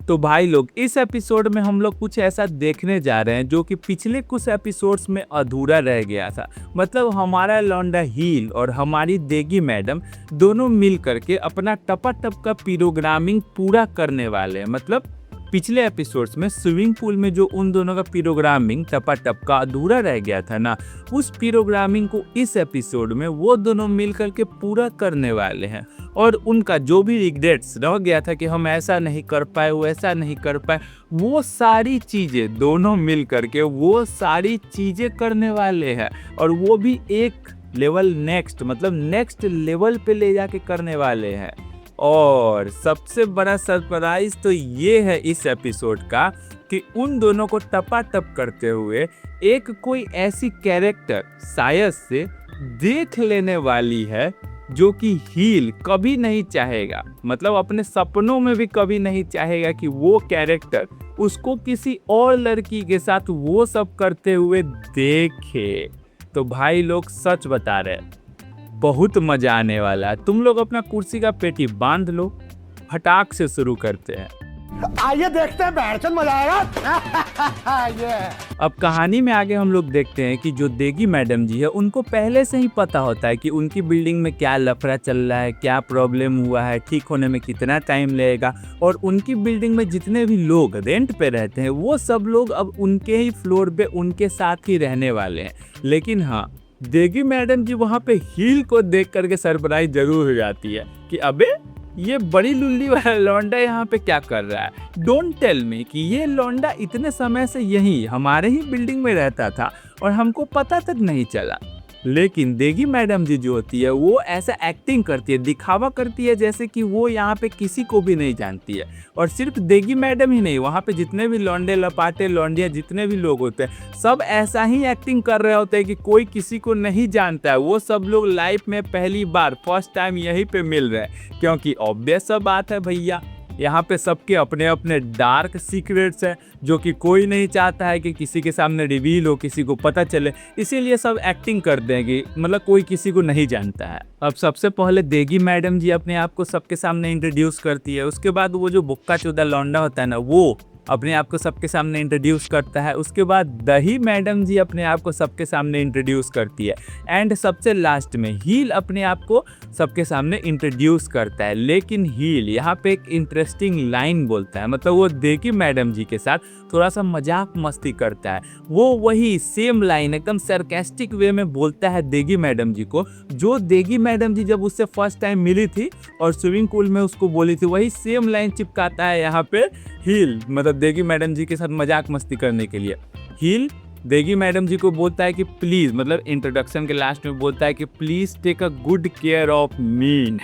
तो भाई लोग इस एपिसोड में हम लोग कुछ ऐसा देखने जा रहे हैं जो कि पिछले कुछ एपिसोड्स में अधूरा रह गया था। मतलब हमारा लौंडा हील और हमारी देगी मैडम दोनों मिल करके अपना टपाटप का प्रोग्रामिंग पूरा करने वाले हैं। मतलब पिछले एपिसोड्स में स्विमिंग पूल में जो उन दोनों का प्रोग्रामिंग टपाटप का अधूरा रह गया था ना, उस प्रोग्रामिंग को इस एपिसोड में वो दोनों मिल करके पूरा करने वाले हैं। और उनका जो भी रिग्रेट्स रह गया था कि हम ऐसा नहीं कर पाए, वैसा नहीं कर पाए, वो सारी चीज़ें दोनों मिल करके वो सारी चीज़ें करने वाले हैं। और वो भी एक लेवल नेक्स्ट, मतलब नेक्स्ट लेवल पे ले जाके करने वाले हैं। और सबसे बड़ा सरप्राइज तो ये है इस एपिसोड का कि उन दोनों को टपाटप करते हुए एक कोई ऐसी कैरेक्टर शायद से देख लेने वाली है जो कि हील कभी नहीं चाहेगा, मतलब अपने सपनों में भी कभी नहीं चाहेगा कि वो कैरेक्टर उसको किसी और लड़की के साथ वो सब करते हुए देखे। तो भाई लोग सच बता रहे हैं, बहुत मजा आने वाला है। तुम लोग अपना कुर्सी का पेटी बांध लो, फटाक से शुरू करते हैं। आइए देखते हैं, बैठकर मजा आएगा। अब कहानी में आगे हम लोग देखते हैं कि जो देगी मैडम जी है उनको पहले से ही पता होता है कि उनकी बिल्डिंग में क्या लफड़ा चल रहा है, क्या प्रॉब्लम हुआ है, ठीक होने में कितना टाइम लगेगा। और उनकी बिल्डिंग में जितने भी लोग रेंट पे रहते हैं वो सब लोग अब उनके ही फ्लोर पे उनके साथ ही रहने वाले हैं। लेकिन हाँ, देगी मैडम जी वहाँ पे हील को देख करके सरप्राइज जरूर हो जाती है कि अबे ये बड़ी लुल्ली वाला लौंडा यहाँ पे क्या कर रहा है। डोंट टेल मी कि ये लौंडा इतने समय से यही हमारे ही बिल्डिंग में रहता था और हमको पता तक नहीं चला। लेकिन देगी मैडम जी जो होती है वो ऐसा एक्टिंग करती है, दिखावा करती है जैसे कि वो यहाँ पे किसी को भी नहीं जानती है। और सिर्फ देगी मैडम ही नहीं, वहाँ पे जितने भी लौंडे लपाटे लौंडिया जितने भी लोग होते हैं सब ऐसा ही एक्टिंग कर रहे होते हैं कि कोई किसी को नहीं जानता है। वो सब लोग लाइफ में पहली बार फर्स्ट टाइम यहीं पे मिल रहे हैं, क्योंकि ऑब्वियस सा बात है भैया, यहाँ पे सबके अपने अपने डार्क सीक्रेट्स हैं जो कि कोई नहीं चाहता है कि किसी के सामने रिवील हो, किसी को पता चले। इसीलिए सब एक्टिंग कर देंगे, मतलब कोई किसी को नहीं जानता है। अब सबसे पहले देगी मैडम जी अपने आप को सबके सामने इंट्रोड्यूस करती है। उसके बाद वो जो बुक्का चौदा लौंडा होता है ना, वो अपने आप को सबके सामने इंट्रोड्यूस करता है। उसके बाद दही मैडम जी अपने आप को सबके सामने इंट्रोड्यूस करती है। एंड सबसे लास्ट में हील अपने आप को सबके सामने इंट्रोड्यूस करता है। लेकिन हील यहाँ पे एक इंटरेस्टिंग लाइन बोलता है, मतलब वो देगी मैडम जी के साथ थोड़ा सा मजाक मस्ती करता है। वो वही सेम लाइन एकदम सरकास्टिक वे में बोलता है देगी मैडम जी को, जो देगी मैडम जी जब उससे फर्स्ट टाइम मिली थी और स्विमिंग पूल में उसको बोली थी, वही सेम लाइन चिपकाता है यहाँ पे हील, मतलब देगी मैडम जी के साथ मजाक मस्ती करने के लिए। हील देगी मैडम जी को बोलता है कि प्लीज़, मतलब इंट्रोडक्शन के लास्ट में बोलता है कि please take a good care of me.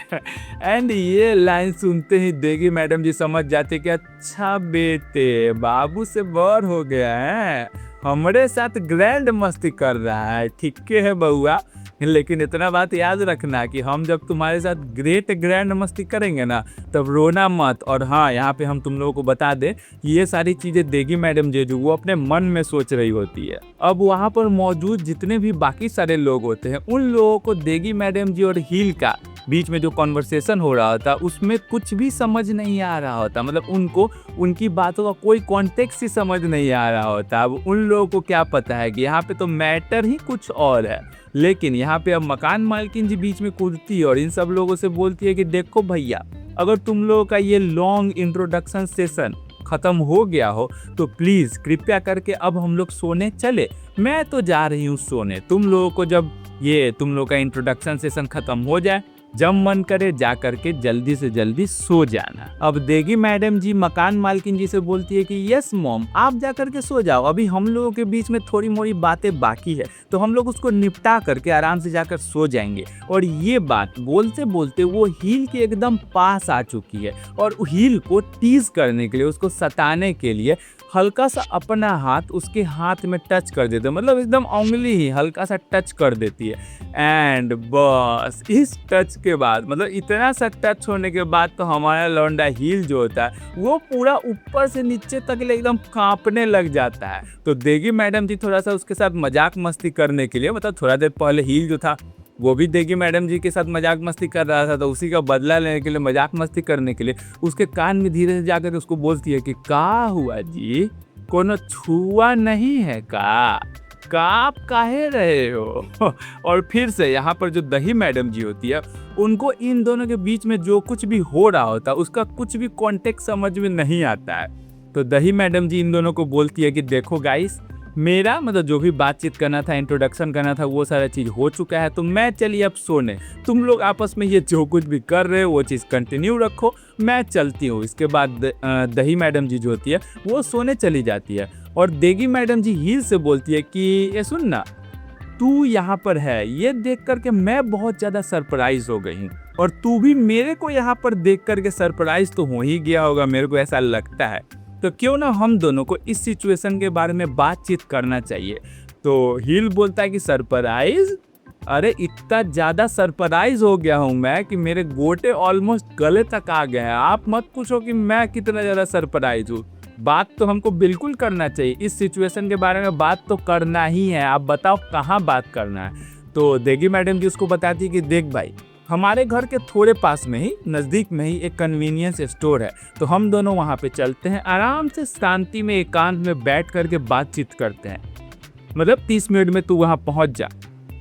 And ये लाइन सुनते ही देगी मैडम जी समझ जाते कि अच्छा बेटे बाबू से बड़ हो गया है, हमारे साथ ग्रैंड मस्ती कर रहा है, ठीक है बउआ। लेकिन इतना बात याद रखना कि हम जब तुम्हारे साथ ग्रेट ग्रैंड मस्ती करेंगे ना तब रोना मत। और हाँ, यहाँ पे हम तुम लोगों को बता दें ये सारी चीज़ें देगी मैडम जी जो वो अपने मन में सोच रही होती है। अब वहाँ पर मौजूद जितने भी बाकी सारे लोग होते हैं उन लोगों को देगी मैडम जी और हील का बीच में जो कॉन्वर्सेशन हो रहा होता उसमें कुछ भी समझ नहीं आ रहा होता, मतलब उनको उनकी बातों का कोई कॉन्टेक्स्ट ही समझ नहीं आ रहा होता। अब उन लोगों को क्या पता है कि यहाँ पे तो मैटर ही कुछ और है। लेकिन यहाँ पे अब मकान मालकिन जी बीच में कूदती है और इन सब लोगों से बोलती है कि देखो भैया, अगर तुम लोगों का ये लॉन्ग इंट्रोडक्शन सेशन खत्म हो गया हो तो प्लीज़ कृपया करके अब हम लोग सोने चले। मैं तो जा रही हूँ सोने, तुम लोगों को जब ये तुम लोग का इंट्रोडक्शन सेशन खत्म हो जाए, जब मन करे जा करके जल्दी से जल्दी सो जाना। अब देगी मैडम जी मकान मालकिन जी से बोलती है कि यस मॉम, आप जा करके सो जाओ, अभी हम लोगों के बीच में थोड़ी मोड़ी बातें बाकी है तो हम लोग उसको निपटा करके आराम से जाकर सो जाएंगे। और ये बात बोलते बोलते वो हील के एकदम पास आ चुकी है और हील को टीज करने के लिए, उसको सताने के लिए हल्का सा अपना हाथ उसके हाथ में टच कर देते हैं, मतलब एकदम उंगली ही हल्का सा टच कर देती है। एंड बस इस टच के बाद, मतलब इतना सा टच होने के बाद तो हमारा लौंडा हील जो होता है वो पूरा ऊपर से नीचे तक एकदम कांपने लग जाता है। तो देगी मैडम जी थोड़ा सा उसके साथ मजाक मस्ती करने के लिए, मतलब थोड़ा देर पहले हील जो था वो भी देगी मैडम जी के साथ मजाक मस्ती कर रहा था, तो उसी का बदला लेने के लिए, मजाक मस्ती करने के लिए उसके कान में धीरे से जाकर उसको बोलती है कि का हुआ जी, कोनो छुआ नहीं है का आप काहे रहे हो। और फिर से यहाँ पर जो दही मैडम जी होती है, उनको इन दोनों के बीच में जो कुछ भी हो रहा होता है उसका कुछ भी कॉन्टेक्स्ट समझ में नहीं आता है। तो दही मैडम जी इन दोनों को बोलती है कि देखो गाइस, मेरा मतलब जो भी बातचीत करना था, इंट्रोडक्शन करना था, वो सारा चीज़ हो चुका है, तो मैं चलिए अब सोने। तुम लोग आपस में ये जो कुछ भी कर रहे हो वो चीज़ कंटिन्यू रखो, मैं चलती हूँ। इसके बाद दही मैडम जी जो होती है वो सोने चली जाती है और देगी मैडम जी हील से बोलती है कि ये सुन ना, तू यहाँ पर है ये देख करके मैं बहुत ज़्यादा सरप्राइज हो गई हूँ, और तू भी मेरे को यहाँ पर देख करके सरप्राइज तो हो ही गया होगा, मेरे को ऐसा लगता है। तो क्यों ना हम दोनों को इस सिचुएशन के बारे में बातचीत करना चाहिए। तो हील बोलता है कि सरप्राइज, अरे इतना ज़्यादा सरप्राइज हो गया हूँ मैं कि मेरे गोटे ऑलमोस्ट गले तक आ गए हैं। आप मत पूछो कि मैं कितना ज़्यादा सरप्राइज हूँ। बात तो हमको बिल्कुल करना चाहिए, इस सिचुएशन के बारे में बात तो करना ही है। आप बताओ कहाँ बात करना है। तो देगी मैडम जी उसको बताती है कि देख भाई, हमारे घर के थोड़े पास में ही, नज़दीक में ही एक कन्वीनियंस स्टोर है, तो हम दोनों वहाँ पे चलते हैं, आराम से शांति में एकांत में बैठ करके बातचीत करते हैं। मतलब 30 मिनट में तू वहाँ पहुँच जा।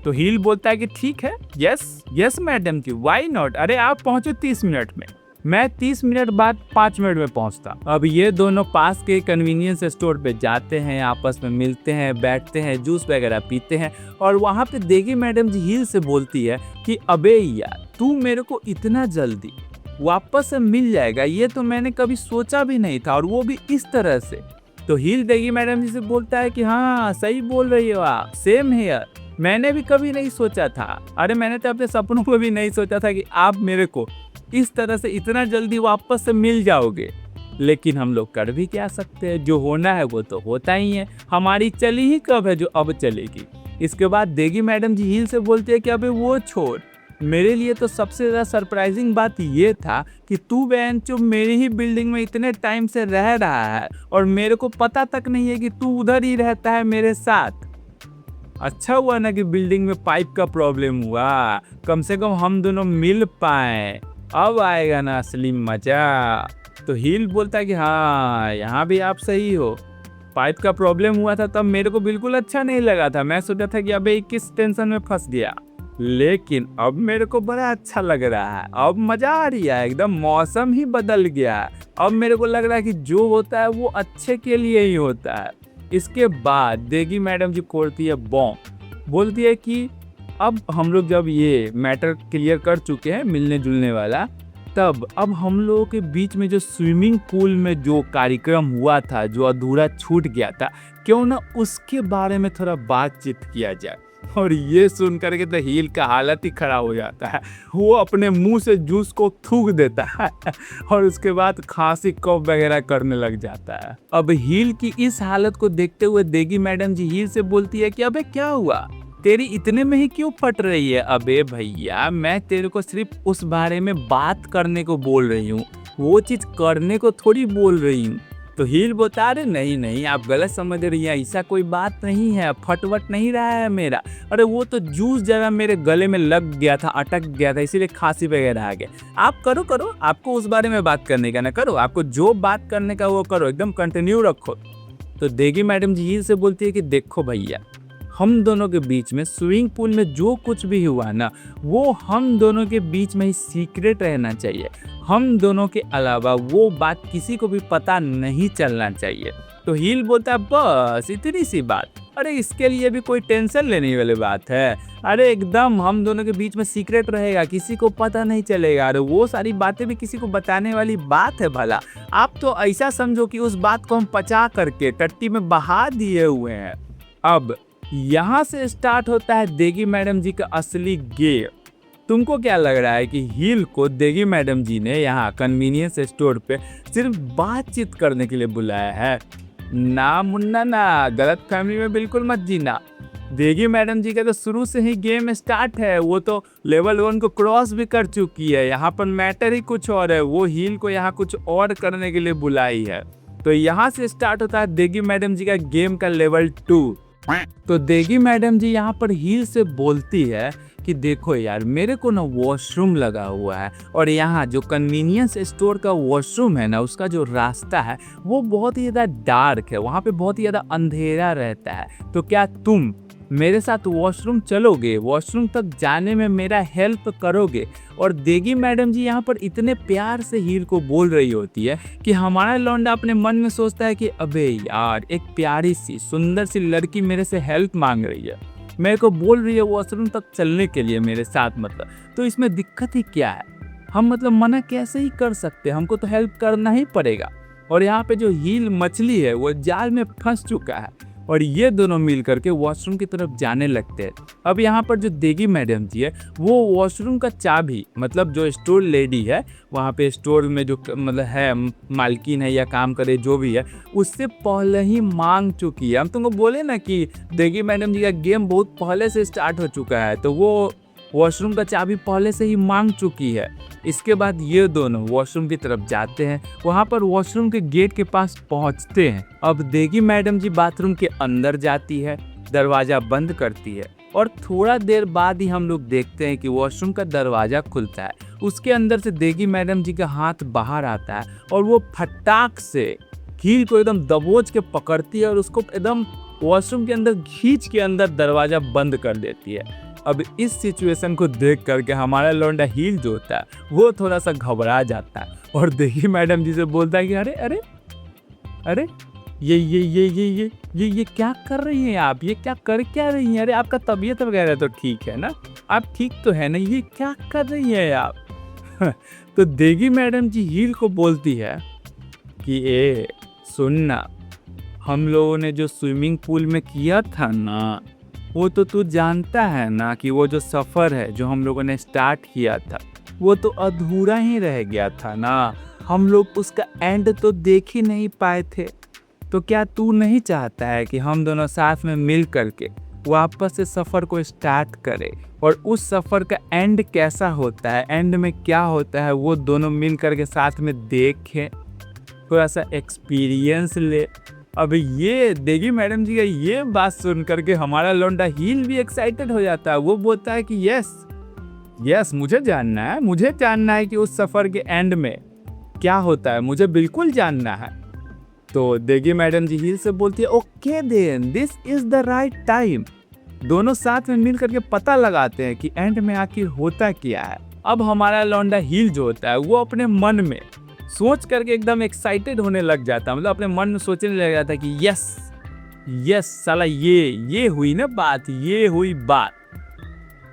तो हील बोलता है कि ठीक है, yes madam ji, why not, अरे आप पहुँचो 30 मिनट में, मैं 30 मिनट बाद 5 मिनट में पहुंचता। अब ये दोनों पास के कन्वीनियंस स्टोर पे जाते हैं, आपस में मिलते हैं, बैठते हैं, जूस वगैरह पीते हैं, और वहाँ पे देगी मैडम जी हील से बोलती है कि अबे यार, तू मेरे को इतना जल्दी वापस से मिल जाएगा ये तो मैंने कभी सोचा भी नहीं था, और वो भी इस तरह से। तो हील देगी मैडम जी से बोलता है कि हाँ सही बोल रही हो आप, सेम है यार, मैंने भी कभी नहीं सोचा था, अरे मैंने तो अपने सपनों में भी नहीं सोचा था कि आप मेरे को इस तरह से इतना जल्दी वापस से मिल जाओगे। लेकिन हम लोग कर भी क्या सकते हैं, जो होना है वो तो होता ही है, हमारी चली ही कब है जो अब चलेगी। इसके बाद देगी मैडम जी हील से बोलते हैं कि अबे वो छोड़, मेरे लिए तो सबसे ज़्यादा सरप्राइजिंग बात ये था कि तू बेंचो मेरी ही बिल्डिंग में इतने टाइम से रह रहा है और मेरे को पता तक नहीं है कि तू उधर ही रहता है मेरे साथ। अच्छा हुआ ना कि बिल्डिंग में पाइप का प्रॉब्लम हुआ, कम से कम हम दोनों मिल पाए, अब आएगा ना असली मजा। तो हील बोलता है कि हाँ यहाँ भी आप सही हो, पाइप का प्रॉब्लम हुआ था तब मेरे को बिल्कुल अच्छा नहीं लगा था, मैं सोचा था कि अबे किस टेंशन में फंस गया, लेकिन अब मेरे को बड़ा अच्छा लग रहा है, अब मजा आ रही है, एकदम मौसम ही बदल गया है, अब मेरे को लग रहा है कि जो होता है वो अच्छे के लिए ही होता है। इसके बाद देगी मैडम जी खोलती है बॉम्ब, बोलती है कि अब हम लोग जब ये मैटर क्लियर कर चुके हैं मिलने जुलने वाला, तब अब हम लोगों के बीच में जो स्विमिंग पूल में जो कार्यक्रम हुआ था, जो अधूरा छूट गया था, क्यों ना उसके बारे में थोड़ा बातचीत किया जाए। और ये सुन करके तो हील का हालत ही खराब हो जाता है, वो अपने मुंह से जूस को थूक देता है और उसके बाद खांसी कफ वगैरह करने लग जाता है। अब हील की इस हालत को देखते हुए देगी मैडम जी हील से बोलती है कि अबे क्या हुआ, तेरी इतने में ही क्यों फट रही है। अबे भैया, मैं तेरे को सिर्फ उस बारे में बात करने को बोल रही हूँ, वो चीज करने को थोड़ी बोल रही हूँ। तो हील बता रहे नहीं आप गलत समझ रही हैं, ऐसा कोई बात नहीं है, फटवट नहीं रहा है मेरा, अरे वो तो जूस जरा मेरे गले में लग गया था, अटक गया था, इसीलिए खांसी वगैरह आ गया। आप करो, आपको उस बारे में बात करने का ना करो, आपको जो बात करने का वो करो, एकदम कंटिन्यू रखो। तो देगी मैडम जी हील से बोलती है कि देखो भैया, हम दोनों के बीच में स्विमिंग पूल में जो कुछ भी हुआ ना, वो हम दोनों के बीच में ही सीक्रेट रहना चाहिए, हम दोनों के अलावा वो बात किसी को भी पता नहीं चलना चाहिए। तो हील बोलता है बस इतनी सी बात, अरे इसके लिए भी कोई टेंशन लेने वाली बात है, अरे एकदम हम दोनों के बीच में सीक्रेट रहेगा, किसी को पता नहीं चलेगा, अरे वो सारी बातें भी किसी को बताने वाली बात है भला। आप तो ऐसा समझो कि उस बात को हम पचा करके टट्टी में बहा दिए हुए हैं। अब यहाँ से स्टार्ट होता है देगी मैडम जी का असली गेम। तुमको क्या लग रहा है कि हील को देगी मैडम जी ने यहाँ कन्वीनियंस स्टोर पे सिर्फ बातचीत करने के लिए बुलाया है? ना मुन्ना ना, गलत फैमिली में बिल्कुल मत जीना। देगी मैडम जी का तो शुरू से ही गेम स्टार्ट है, वो तो लेवल 1 को क्रॉस भी कर चुकी है, यहाँ पर मैटर ही कुछ और है, वो हील को यहाँ कुछ और करने के लिए बुलाई है। तो यहाँ से स्टार्ट होता है देगी मैडम जी का गेम का लेवल 2। तो देगी मैडम जी यहाँ पर हील से बोलती है कि देखो यार मेरे को ना वॉशरूम लगा हुआ है और यहाँ जो कन्वीनियंस स्टोर का वॉशरूम है ना उसका जो रास्ता है वो बहुत ही ज़्यादा डार्क है, वहाँ पे बहुत ही ज़्यादा अंधेरा रहता है। तो क्या तुम मेरे साथ वॉशरूम चलोगे, वॉशरूम तक जाने में मेरा हेल्प करोगे? और देगी मैडम जी यहाँ पर इतने प्यार से हील को बोल रही होती है कि हमारा लौंडा अपने मन में सोचता है कि अबे यार एक प्यारी सी सुंदर सी लड़की मेरे से हेल्प मांग रही है, मेरे को बोल रही है वॉशरूम तक चलने के लिए मेरे साथ, मतलब तो इसमें दिक्कत ही क्या है? हम मतलब मना कैसे ही कर सकते हैं, हमको तो हेल्प करना ही पड़ेगा। और यहाँ पे जो हील मछली है वो जाल में फंस चुका है और ये दोनों मिल करके वॉशरूम की तरफ जाने लगते हैं। अब यहाँ पर जो देगी मैडम जी है वो वॉशरूम का चाबी, मतलब जो स्टोर लेडी है वहाँ पे स्टोर में जो मतलब है मालकिन है या काम करे जो भी है, उससे पहले ही मांग चुकी है। हम तुमको बोले ना कि देगी मैडम जी का गेम बहुत पहले से स्टार्ट हो चुका है, तो वो वॉशरूम का चाबी पहले से ही मांग चुकी है। इसके बाद ये दोनों वॉशरूम की तरफ जाते हैं, वहाँ पर वॉशरूम के गेट के पास पहुँचते हैं। अब देगी मैडम जी बाथरूम के अंदर जाती है, दरवाज़ा बंद करती है और थोड़ा देर बाद ही हम लोग देखते हैं कि वॉशरूम का दरवाज़ा खुलता है। उसके अंदर से देगी मैडम जी का हाथ बाहर आता है और वो फटाक से हील को एकदम दबोच के पकड़ती है और उसको एकदम वॉशरूम के अंदर खींच के अंदर दरवाज़ा बंद कर देती है। अब इस सिचुएशन को देख करके हमारा लौंडा हील जो होता है वो थोड़ा सा घबरा जाता है और देगी मैडम जी से बोलता है कि अरे अरे अरे ये क्या कर रही हैं आप, ये क्या कर क्या रही हैं? अरे आपका तबीयत वगैरह तो ठीक है ना, आप ठीक तो है ना, ये क्या कर रही हैं आप? तो देगी मैडम जी हील को बोलती है कि ए सुनना, हम लोगों ने जो स्विमिंग पूल में किया था ना वो तो तू जानता है ना कि वो जो सफ़र है जो हम लोगों ने स्टार्ट किया था वो तो अधूरा ही रह गया था ना, हम लोग उसका एंड तो देख ही नहीं पाए थे। तो क्या तू नहीं चाहता है कि हम दोनों साथ में मिल करके वापस से सफ़र को स्टार्ट करें और उस सफ़र का एंड कैसा होता है, एंड में क्या होता है वो दोनों मिल करके साथ में देखें, थोड़ा सा एक्सपीरियंस ले। अब ये देगी मैडम जी का ये बात सुन करके हमारा लौंडा हील भी एक्साइटेड हो जाता है। वो बोलता है कि यस मुझे जानना है कि उस सफ़र के एंड में क्या होता है, मुझे बिल्कुल जानना है। तो देगी मैडम जी हील से बोलती है okay then this is the right time. दोनों साथ में मिल करके पता लगाते हैं कि एंड में आखिर होता क्या है। अब हमारा लौंडा हील जो होता है वो अपने मन में सोच करके एकदम एक्साइटेड होने लग जाता है, मतलब अपने मन में सोचने लग जाता है कि यस साला ये हुई ना बात, ये हुई बात।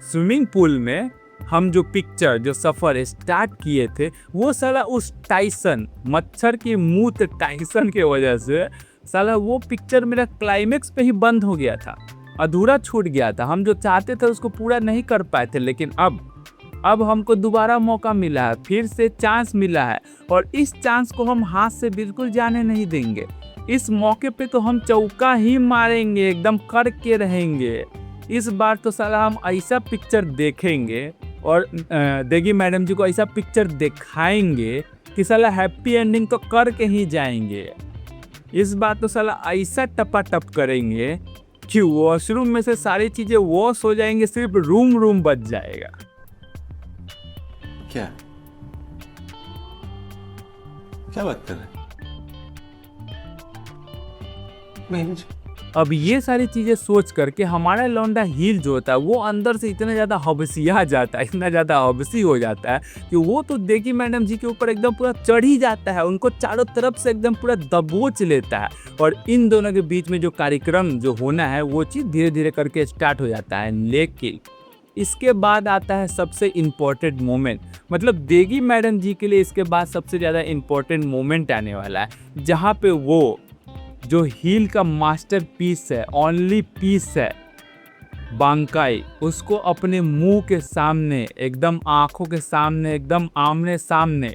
स्विमिंग पूल में हम जो पिक्चर जो सफ़र स्टार्ट किए थे वो साला उस टाइसन मच्छर की मूत टाइसन के वजह से साला वो पिक्चर मेरा क्लाइमेक्स पे ही बंद हो गया था, अधूरा छूट गया था। हम जो चाहते थे उसको पूरा नहीं कर पाए थे, लेकिन अब हमको दोबारा मौका मिला है, फिर से चांस मिला है और इस चांस को हम हाथ से बिल्कुल जाने नहीं देंगे। इस मौके पे तो हम चौका ही मारेंगे, एकदम करके रहेंगे। इस बार तो साला हम ऐसा पिक्चर देखेंगे और देगी मैडम जी को ऐसा पिक्चर दिखाएंगे कि साला हैप्पी एंडिंग तो करके ही जाएंगे। इस बार तो साला ऐसा टपाटप करेंगे कि वॉशरूम में से सारी चीज़ें वॉश हो जाएंगे, सिर्फ रूम बच जाएगा। क्या बात कर रहे हैं? अब ये सारी चीज़ें सोच करके हमारा लौंडा हील जो होता है वो अंदर से इतना ज़्यादा हबसिया जाता है, इतना ज़्यादा हबसी हो जाता है कि वो तो देगी मैडम जी के ऊपर एकदम पूरा चढ़ ही जाता है, उनको चारों तरफ से एकदम पूरा दबोच लेता है और इन दोनों के बीच में जो कार्यक्रम जो होना है वो चीज़ धीरे धीरे करके स्टार्ट हो जाता है। लेकिन इसके बाद आता है सबसे इम्पोर्टेंट मोमेंट, मतलब देगी मैडम जी के लिए इसके बाद सबसे ज़्यादा इम्पोर्टेंट मोमेंट आने वाला है, जहाँ पे वो जो हील का मास्टर पीस है, ओनली पीस है बांकाई, उसको अपने मुंह के सामने एकदम आँखों के सामने एकदम आमने सामने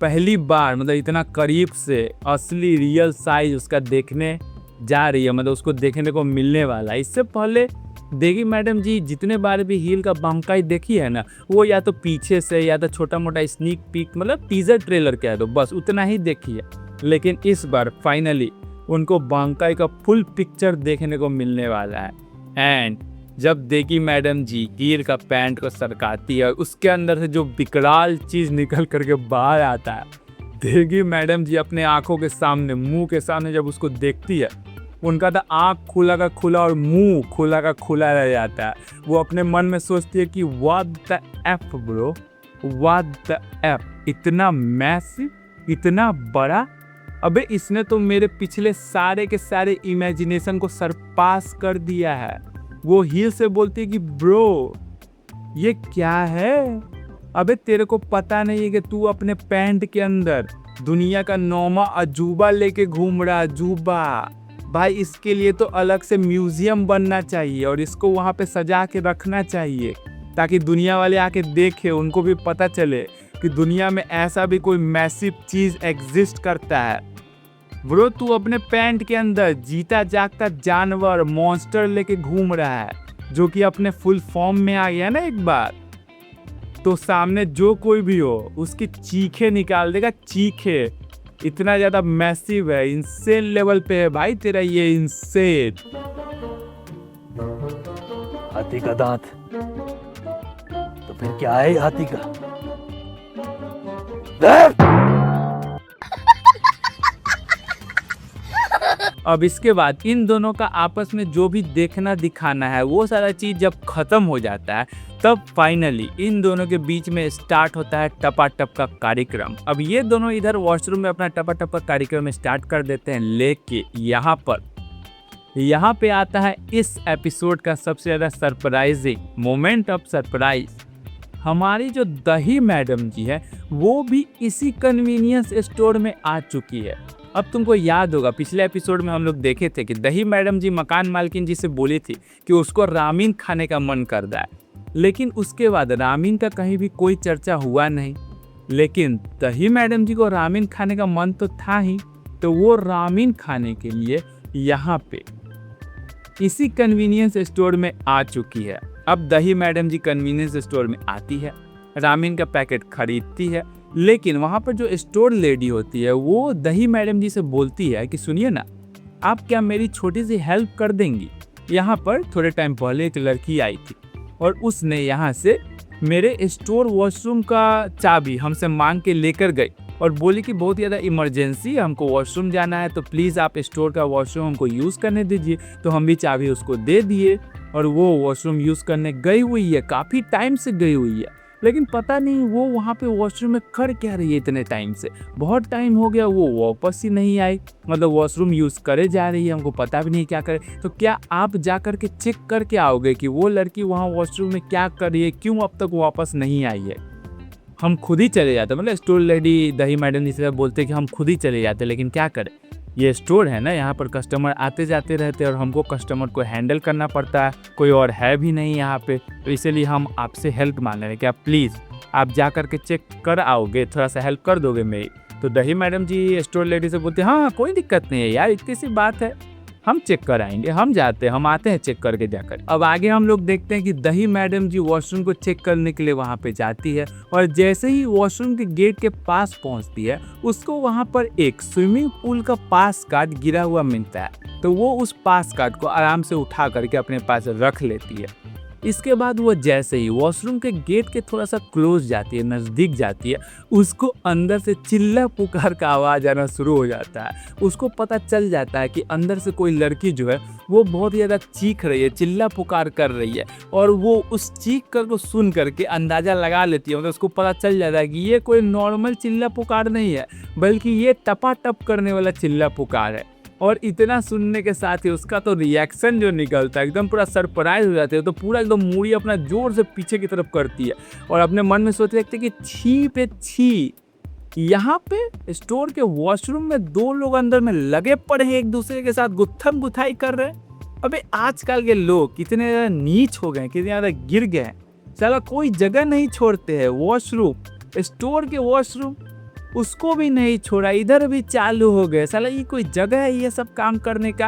पहली बार मतलब इतना करीब से असली रियल साइज उसका देखने जा रही है, मतलब उसको देखने को मिलने वाला है। इससे पहले देगी मैडम जी जितने बार भी हील का बांकाई देखी है ना वो या तो पीछे से या तो छोटा मोटा स्नीक पीक मतलब टीजर ट्रेलर कह दो, बस उतना ही देखी है। लेकिन इस बार फाइनली उनको बांकाई का फुल पिक्चर देखने को मिलने वाला है एंड जब देगी मैडम जी हीर का पैंट को सरकाती है और उसके अंदर से जो विकराल चीज निकल करके बाहर आता है, देगी मैडम जी अपने आंखों के सामने, मुंह के सामने जब उसको देखती है, उनका तो आँख खुला का खुला और मुंह खुला का खुला रह जाता है। वो अपने मन में सोचती है कि what the F bro, what the F, इतना मैसिव, इतना बड़ा, अबे इसने तो मेरे पिछले सारे के सारे इमेजिनेशन को सरपास कर दिया है। वो हील से बोलती है कि ब्रो ये क्या है, अबे तेरे को पता नहीं है कि तू अपने पैंट के अंदर दुनिया का 9वां अजूबा लेके घूम रहा, अजूबा भाई। इसके लिए तो अलग से म्यूजियम बनना चाहिए और इसको वहाँ पे सजा के रखना चाहिए ताकि दुनिया वाले आके देखे, उनको भी पता चले कि दुनिया में ऐसा भी कोई मैसिव चीज एग्जिस्ट करता है। ब्रो तू अपने पैंट के अंदर जीता जागता जानवर मॉन्स्टर लेके घूम रहा है, जो कि अपने फुल फॉर्म में आ गया ना एक बार, तो सामने जो कोई भी हो उसकी चीखे निकाल देगा, चीखे। इतना ज्यादा मैसिव है, इंसेन लेवल पे है भाई तेरा ये इंसेन। हाथी का दांत तो फिर क्या है हाथी का? अब इसके बाद इन दोनों का आपस में जो भी देखना दिखाना है वो सारा चीज जब खत्म हो जाता है, तब फाइनली इन दोनों के बीच में स्टार्ट होता है टपाटप का कार्यक्रम। अब ये दोनों इधर वॉशरूम में अपना टपाटप का कार्यक्रम स्टार्ट कर देते हैं, लेके यहाँ पे आता है इस एपिसोड का सबसे ज्यादा सरप्राइजिंग मोमेंट ऑफ सरप्राइज। हमारी जो दही मैडम जी है वो भी इसी कन्वीनियंस स्टोर में आ चुकी है। अब तुमको याद होगा पिछले एपिसोड में हम लोग देखे थे कि दही मैडम जी मकान मालकिन जी से बोली थी कि उसको रामीन खाने का मन कर रहा है, लेकिन उसके बाद रामीन का कहीं भी कोई चर्चा हुआ नहीं। लेकिन दही मैडम जी को रामीन खाने का मन तो था ही, तो वो रामीन खाने के लिए यहाँ पे इसी कन्वीनियंस स्टोर में आ चुकी है। अब दही मैडम जी कन्वीनियंस स्टोर में आती है, रामीन का पैकेट खरीदती है, लेकिन वहाँ पर जो स्टोर लेडी होती है वो दही मैडम जी से बोलती है कि सुनिए ना, आप क्या मेरी छोटी सी हेल्प कर देंगी। यहाँ पर थोड़े टाइम पहले एक लड़की आई थी और उसने यहाँ से मेरे स्टोर वॉशरूम का चाबी हमसे मांग के लेकर गई और बोली कि बहुत ज़्यादा इमरजेंसी है, हमको वॉशरूम जाना है, तो प्लीज़ आप स्टोर का वॉशरूम हमको यूज़ करने दीजिए। तो हम भी चाबी उसको दे दिए और वो वॉशरूम यूज़ करने गई हुई है, काफ़ी टाइम से गई हुई है, लेकिन पता नहीं वो वहाँ पे वॉशरूम में कर क्या रही है इतने टाइम से। बहुत टाइम हो गया वो वापस ही नहीं आई, मतलब वॉशरूम यूज़ करे जा रही है, हमको पता भी नहीं क्या करे। तो क्या आप जा कर के चेक करके आओगे कि वो लड़की वहाँ वॉशरूम में क्या कर रही है, क्यों अब तक वापस नहीं आई है। हम खुद ही चले जाते, मतलब स्टोर लेडी दही मैडम जिसे बोलते कि हम खुद ही चले जाते, लेकिन क्या करें, ये स्टोर है ना, यहाँ पर कस्टमर आते जाते रहते हैं और हमको कस्टमर को हैंडल करना पड़ता है, कोई और है भी नहीं यहाँ पे, तो इसीलिए हम आपसे हेल्प मांग रहे हैं कि आप प्लीज़ आप जा कर के चेक कर आओगे, थोड़ा सा हेल्प कर दोगे मेरी। तो दही मैडम जी स्टोर लेडी से बोलते हैं हाँ कोई दिक्कत नहीं है यार, इतनी सी बात है, हम चेक कराएंगे, हम आते हैं चेक करके जाकर। अब आगे हम लोग देखते हैं कि दही मैडम जी वॉशरूम को चेक करने के लिए वहाँ पे जाती है और जैसे ही वॉशरूम के गेट के पास पहुँचती है उसको वहाँ पर एक स्विमिंग पूल का पास कार्ड गिरा हुआ मिलता है, तो वो उस पास कार्ड को आराम से उठा करके अपने पास रख लेती है। इसके बाद वो जैसे ही वॉशरूम के गेट के थोड़ा सा क्लोज जाती है, नज़दीक जाती है, उसको अंदर से चिल्ला पुकार का आवाज़ आना शुरू हो जाता है। उसको पता चल जाता है कि अंदर से कोई लड़की जो है वो बहुत ज़्यादा चीख रही है, चिल्ला पुकार कर रही है, और वो उस चीख कर को सुन करके अंदाज़ा लगा लेती है, मतलब उसको पता चल जाता है कि ये कोई नॉर्मल चिल्ला पुकार नहीं है, बल्कि ये टपाटप करने वाला चिल्ला पुकार है। और इतना सुनने के साथ ही उसका तो रिएक्शन जो निकलता है, एकदम पूरा सरप्राइज हो जाते हैं, तो पूरा एकदम मूड़ी अपना जोर से पीछे की तरफ करती है और अपने मन में सोचते रहते कि छी पे छी, यहाँ पे स्टोर के वॉशरूम में दो लोग अंदर में लगे पड़े हैं, एक दूसरे के साथ गुत्थम गुथाई कर रहे हैं। अबे आजकल के लोग कितने ज़्यादा नीच हो गए, कितने ज़्यादा गिर गए हैं, साला कोई जगह नहीं छोड़ते हैं। वॉशरूम, स्टोर के वॉशरूम, उसको भी नहीं छोड़ा, इधर भी चालू हो गए, साला ये कोई जगह है ये सब काम करने का।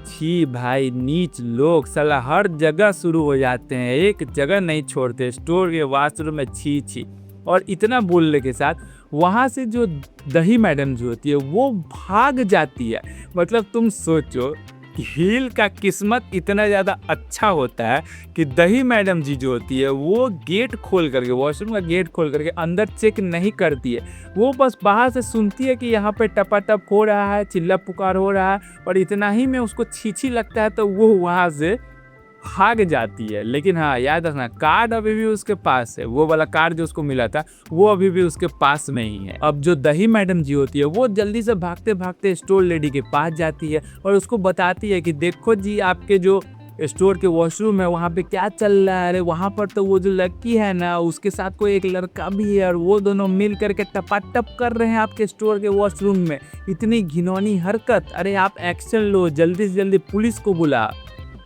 छी भाई, नीच लोग साला हर जगह शुरू हो जाते हैं, एक जगह नहीं छोड़ते, स्टोर के वॉशरूम में छी छी। और इतना बोलने के साथ वहाँ से जो दही मैडम जो होती है वो भाग जाती है। मतलब तुम सोचो हील का किस्मत इतना ज़्यादा अच्छा होता है कि दही मैडम जी जो होती है वो गेट खोल करके, वॉशरूम का गेट खोल करके अंदर चेक नहीं करती है। वो बस बाहर से सुनती है कि यहाँ पे टपाटप हो रहा है, चिल्ला पुकार हो रहा है, और इतना ही में उसको छीछी लगता है तो वो वहाँ से भाग जाती है। लेकिन हाँ, याद रखना, कार्ड अभी भी उसके पास है, वो वाला कार्ड जो उसको मिला था वो अभी भी उसके पास में ही है। अब जो दही मैडम जी होती है वो जल्दी से भागते भागते स्टोर लेडी के पास जाती है और उसको बताती है कि देखो जी, आपके जो स्टोर के वॉशरूम है वहाँ पे क्या चल रहा है। अरे वहाँ पर तो वो जो लड़की है ना, उसके साथ कोई एक लड़का भी है और वो दोनों मिल करके टपाटप कर रहे हैं आपके स्टोर के वॉशरूम में। इतनी घिनौनी हरकत, अरे आप एक्शन लो, जल्दी से जल्दी पुलिस को बुला।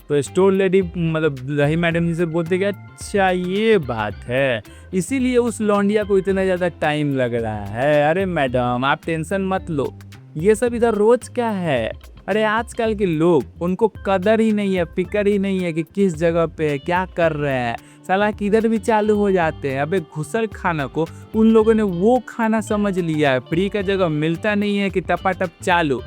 तो स्टोर लेडी मतलब दही मैडम जी से बोलते कि अच्छा ये बात है, इसीलिए उस लौंडिया को इतना ज़्यादा टाइम लग रहा है। अरे मैडम आप टेंशन मत लो, ये सब इधर रोज क्या है। अरे आजकल के लोग, उनको कदर ही नहीं है, फिक्र ही नहीं है कि किस जगह पे है, क्या कर रहे हैं, साला किधर भी चालू हो जाते हैं। अबे घुसल खाना को उन लोगों ने वो खाना समझ लिया है, फ्री का जगह मिलता नहीं है कि टपाटप चालू।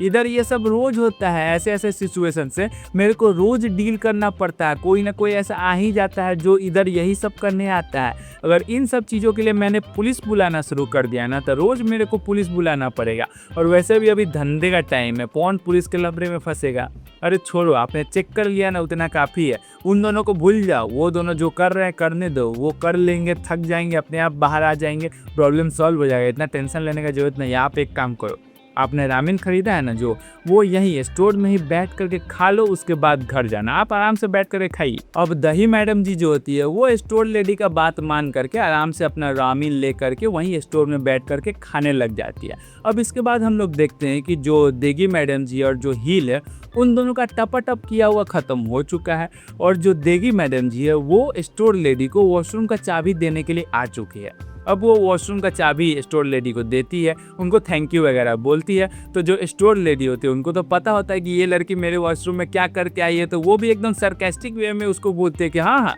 इधर ये सब रोज होता है, ऐसे ऐसे सिचुएशन से मेरे को रोज डील करना पड़ता है। कोई ना कोई ऐसा आ ही जाता है जो इधर यही सब करने आता है। अगर इन सब चीज़ों के लिए मैंने पुलिस बुलाना शुरू कर दिया ना तो रोज मेरे को पुलिस बुलाना पड़ेगा। और वैसे भी अभी धंधे का टाइम है, कौन पुलिस के लफड़े में फंसेगा। अरे छोड़ो, आपने चेक कर लिया ना, उतना काफ़ी है। उन दोनों को भूल जाओ, वो दोनों जो कर रहे हैं करने दो, वो कर लेंगे, थक जाएंगे, अपने आप बाहर आ जाएंगे, प्रॉब्लम सॉल्व हो जाएगा। इतना टेंशन लेने का जरूरत नहीं है। आप एक काम करो, आपने रामेन खरीदा है ना जो, वो यहीं स्टोर में ही बैठ करके खा लो, उसके बाद घर जाना। आप आराम से बैठ करके खाइए। अब दही मैडम जी जो होती है वो स्टोर लेडी का बात मान करके आराम से अपना रामेन ले करके वहीं स्टोर में बैठ करके खाने लग जाती है। अब इसके बाद हम लोग देखते हैं कि जो देगी मैडम जी और जो हील है, उन दोनों का टपाटप किया हुआ खत्म हो चुका है। और जो देगी मैडम जी है वो स्टोर लेडी को वॉशरूम का चाबी देने के लिए आ चुकी है। अब वो वॉशरूम का चाबी स्टोर लेडी को देती है, उनको थैंक यू वगैरह बोलती है। तो जो स्टोर लेडी होती है उनको तो पता होता है कि ये लड़की मेरे वॉशरूम में क्या करके आई है, तो वो भी एकदम सरकास्टिक वे में उसको बोलते हैं कि हाँ हाँ,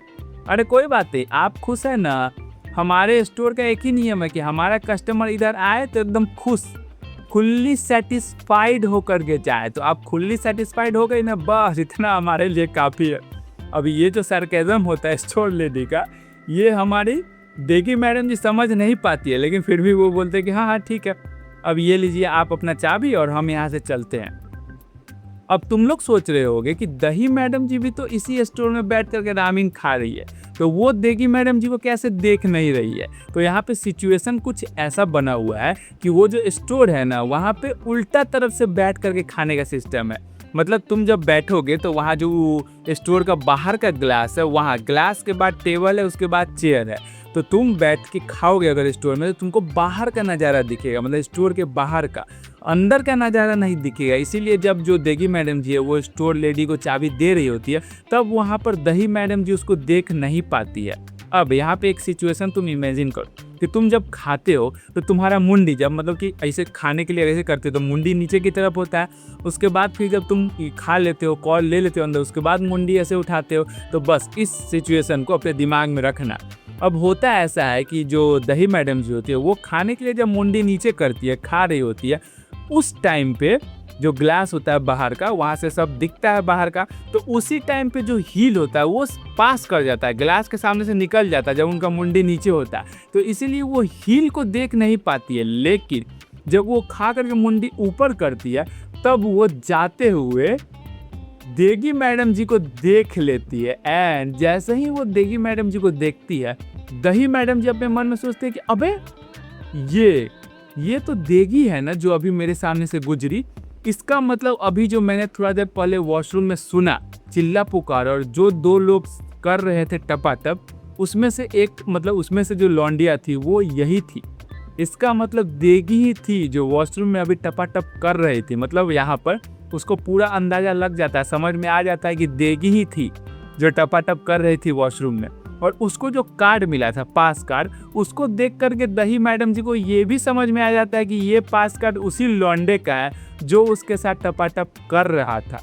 अरे कोई बात नहीं, आप खुश है ना। हमारे स्टोर का एक ही नियम है कि हमारा कस्टमर इधर आए तो एकदम खुश, फुल्ली सेटिस्फाइड होकर के जाए। तो आप फुल्ली सेटिस्फाइड हो गई ना, बस इतना हमारे लिए काफ़ी है। अब ये जो सरकाज़म होता है स्टोर लेडी का, ये हमारी देगी मैडम जी समझ नहीं पाती है, लेकिन फिर भी वो बोलते हैं कि हाँ हाँ ठीक है, अब ये लीजिए आप अपना चाबी और हम यहाँ से चलते हैं। अब तुम लोग सोच रहे होगे कि दही मैडम जी भी तो इसी स्टोर में बैठ करके रामेन खा रही है, तो वो देगी मैडम जी को कैसे देख नहीं रही है। तो यहाँ पे सिचुएशन कुछ ऐसा बना हुआ है कि वो जो स्टोर है ना, वहाँ पे उल्टा तरफ से बैठ करके खाने का सिस्टम है। मतलब तुम जब बैठोगे तो वहाँ जो स्टोर का बाहर का ग्लास है, वहाँ ग्लास के बाद टेबल है, उसके बाद चेयर है। तो तुम बैठ के खाओगे अगर स्टोर में, तो तुमको बाहर का नज़ारा दिखेगा, मतलब स्टोर के बाहर का, अंदर का नज़ारा नहीं दिखेगा। इसीलिए जब जो देगी मैडम जी है वो स्टोर लेडी को चाबी दे रही होती है, तब वहाँ पर दही मैडम जी उसको देख नहीं पाती है। अब यहाँ पे एक सिचुएशन तुम इमेजिन करो कि तुम जब खाते हो तो तुम्हारा मुंडी, जब मतलब कि ऐसे खाने के लिए ऐसे करते हो तो मुंडी नीचे की तरफ होता है। उसके बाद फिर जब तुम खा लेते हो, कॉल ले लेते हो अंदर, उसके बाद मुंडी ऐसे उठाते हो। तो बस इस सिचुएशन को अपने दिमाग में रखना। अब होता ऐसा है कि जो दही मैडम जी होती है वो खाने के लिए जब मुंडी नीचे करती है, खा रही होती है, उस टाइम पे जो ग्लास होता है बाहर का, वहाँ से सब दिखता है बाहर का, तो उसी टाइम पे जो हील होता है वो पास कर जाता है, ग्लास के सामने से निकल जाता है जब उनका मुंडी नीचे होता है। तो इसीलिए वो हील को देख नहीं पाती है। लेकिन जब वो खा करके मुंडी ऊपर करती है, तब वो जाते हुए देगी मैडम जी को देख लेती है। एंड जैसे ही वो देगी मैडम जी को देखती है, दही मैडम जी अपने मन में सोचते हैं कि अबे ये तो देगी है ना जो अभी मेरे सामने से गुजरी। इसका मतलब अभी जो मैंने थोड़ा देर पहले वॉशरूम में सुना चिल्ला पुकार और जो दो लोग कर रहे थे टपाटप, उसमें से एक, मतलब उसमें से जो लौंडिया थी वो यही थी। इसका मतलब देगी ही थी जो वॉशरूम में अभी टपाटप कर रही थी। मतलब यहाँ पर उसको पूरा अंदाजा लग जाता है, समझ में आ जाता है कि देगी ही थी जो टपाटप कर रही थी वॉशरूम में। और उसको जो कार्ड मिला था, पास कार्ड, उसको देख करके दही मैडम जी को ये भी समझ में आ जाता है कि ये पास कार्ड उसी लौंडे का है जो उसके साथ टपाटप कर रहा था।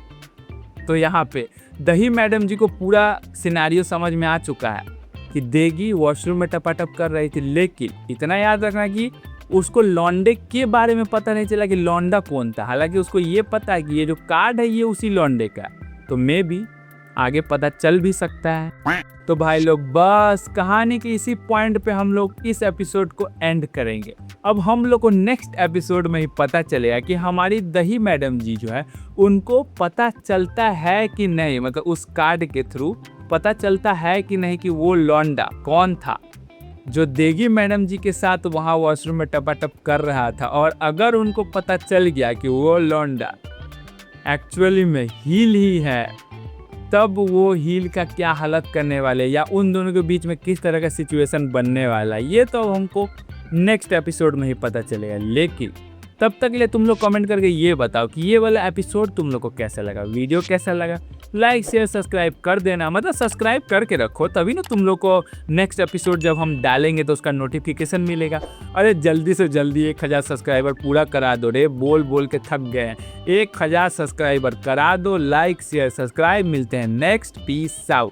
तो यहाँ पे दही मैडम जी को पूरा सिनेरियो समझ में आ चुका है कि देगी वॉशरूम में टपाटप कर रही थी। लेकिन इतना याद रखना कि उसको लौंडे के बारे में पता नहीं चला कि लौंडा कौन था। हालांकि उसको ये पता है कि ये जो कार्ड है ये उसी लौंडे का है, तो मे भी आगे पता चल भी सकता है। तो भाई लोग बस कहानी के इसी पॉइंट पे हम लोग इस एपिसोड को एंड करेंगे। अब हम लोग को नेक्स्ट एपिसोड में ही पता चलेगा कि हमारी दही मैडम जी जो है उनको पता चलता है कि नहीं, मतलब उस कार्ड के थ्रू पता चलता है कि नहीं कि वो लौंडा कौन था जो देगी मैडम जी के साथ वहाँ वॉशरूम में टपाटप कर रहा था। और अगर उनको पता चल गया कि वो लौंडा एक्चुअली में हील ही है, तब वो हील का क्या हालत करने वाले या उन दोनों के बीच में किस तरह का सिचुएशन बनने वाला है, ये तो हमको नेक्स्ट एपिसोड में ही पता चलेगा। लेकिन तब तक के लिए तुम लोग कमेंट करके ये बताओ कि ये वाला एपिसोड तुम लोग को कैसा लगा, वीडियो कैसा लगा। लाइक शेयर सब्सक्राइब कर देना, मतलब सब्सक्राइब करके रखो, तभी ना तुम लोग को नेक्स्ट एपिसोड जब हम डालेंगे तो उसका नोटिफिकेशन मिलेगा। अरे जल्दी से जल्दी 1000 सब्सक्राइबर पूरा करा दो रे, बोल बोल के थक गए हैं। 1000 सब्सक्राइबर करा दो, लाइक शेयर सब्सक्राइब। मिलते हैं नेक्स्ट, पीस आउट।